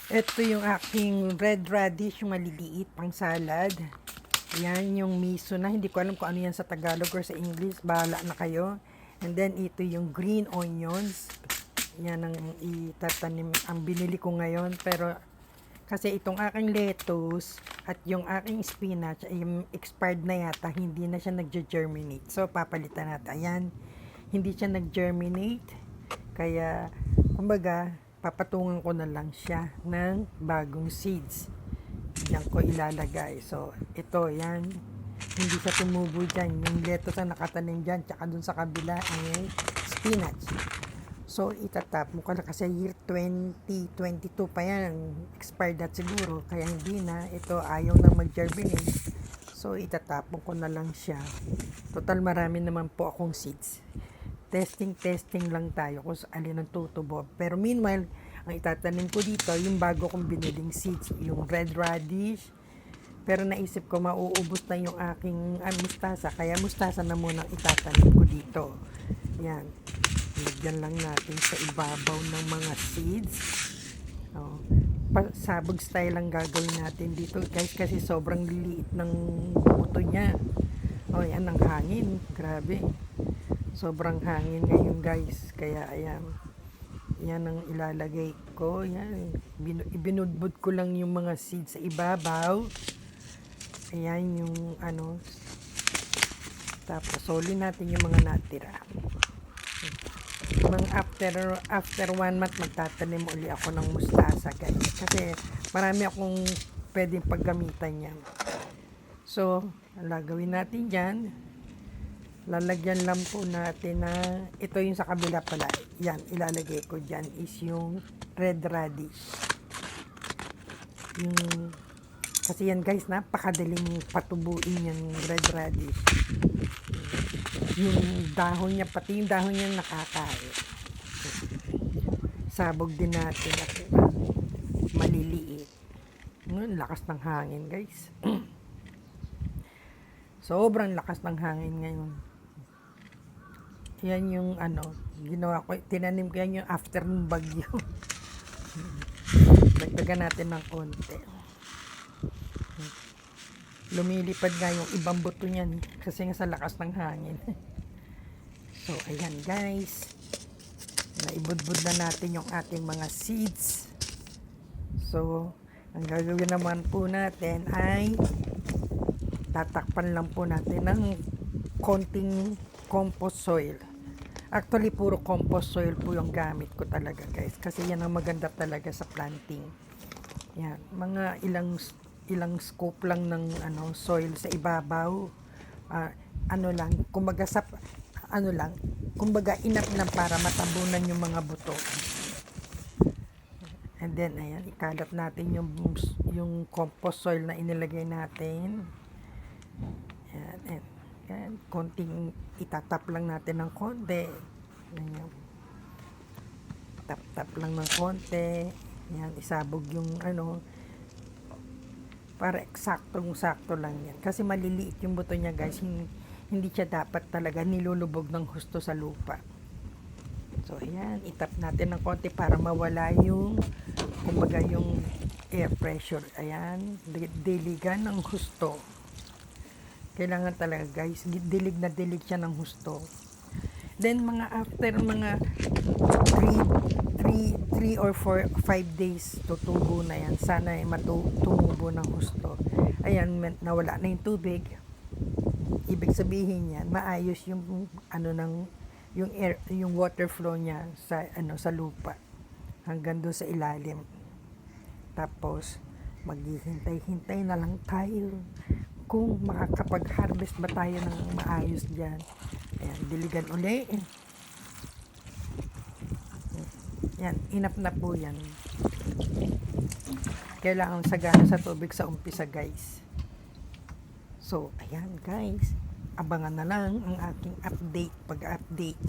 Ito yung aking red radish, yung maliliit pang salad. Yan yung miso na, hindi ko alam kung ano yan sa Tagalog or sa English, bahala na kayo. And then ito yung green onions. Yan ang itatanim, ang binili ko ngayon. Pero kasi itong aking lettuce at yung aking spinach ay expired na yata, hindi na siya nag-germinate. So papalitan natin. Ayan, hindi siya nag-germinate. Kaya kumbaga papatungan ko na lang siya ng bagong seeds. Diyan ko ilalagay. So, ito, yan. Hindi siya tumubo dyan. Yung lettuce na nakatanim dyan, tsaka dun sa kabila ay spinach. So, itatap mo ka na kasi year 2022 pa yan. Expired na siguro. Kaya hindi na. Ito, ayaw nang mag-germinate. So, itatapon ko na lang siya. Total, marami naman po akong seeds. Testing lang tayo kung alin ang tutubo. Pero meanwhile, ang itatanim ko dito, yung bago kong biniling seeds, yung red radish. Pero naisip ko, mauubos na yung aking mustasa. Kaya mustasa na muna itatanim ko dito. Yan. Lagyan lang natin sa ibabaw ng mga seeds. Oh. Sabog style lang gagawin natin dito, guys, kasi sobrang liliit ng buto niya. Oh, yan ang hangin. Grabe. Sobrang hangin ngayon, guys. Kaya ayan. Yan ang ilalagay ko. Yan. Ibinudbud ko lang yung mga seeds sa ibabaw. Ayan yung ano. Tapos solin natin yung mga natira. After 1 month magtatanim uli ako ng mustasa, guys. Kasi marami akong pwedeng paggamitan yan. So, ang gagawin natin dyan, lalagyan lang po natin na ito yung sa kabila pala. Yan, ilalagay ko dyan is yung red radish. Yung, kasi yan, guys, napakadaling patubuin yung red radish. Yung dahon niya, pati yung dahon niya nakakain. Sabog din natin at maliliit. Lakas ng hangin, guys. Sobrang lakas ng hangin ngayon. Yan yung ano, ginawa ko, tinanim ko yan yung after ng bagyo. Dagdagan natin ng konti. Lumilipad nga yung ibang buto niyan kasi nga sa lakas ng hangin. So, ayan, guys. Naibudbud na natin yung ating mga seeds. So, ang gagawin naman po natin ay tatakpan lang po natin ng konting compost soil. Actually, puro compost soil po yung gamit ko talaga, guys. Kasi yan ang maganda talaga sa planting. Yan, mga ilang scoop lang ng soil sa ibabaw. Ano lang, kumbaga enough lang para matabunan yung mga buto. And then, ayan, ikalat natin yung compost soil na inilagay natin. Ayan, ayan, konting itatap lang natin ng konti. Ayan. Tap lang ng konti. Ayan, isabog yung para eksaktong-sakto lang yan. Kasi maliliit yung buto niya, guys. Hindi siya dapat talaga nilulubog ng husto sa lupa. So, ayan, itap natin ng konti para mawala yung, kumbaga, yung air pressure. Ayan, diligan ng husto. Kailangan talaga, guys, dilig na dilig siya ng husto. Then, after mga 3 or 5 days, tutubo na yan. Sana tumubo ng husto. Ayan, nawala na yung tubig. Ibig sabihin yan, maayos yung yung air, yung water flow niya sa lupa hanggang doon sa ilalim. Tapos maghihintay-hintay na lang tayo kung makakapag-harvest ba tayo ng maayos diyan. Ayan, diligan uli. Yan, enough na po yan. Kailangan sagana sa tubig sa umpisa, guys. So, ayan, guys. Abangan na lang ang aking update, pag-update.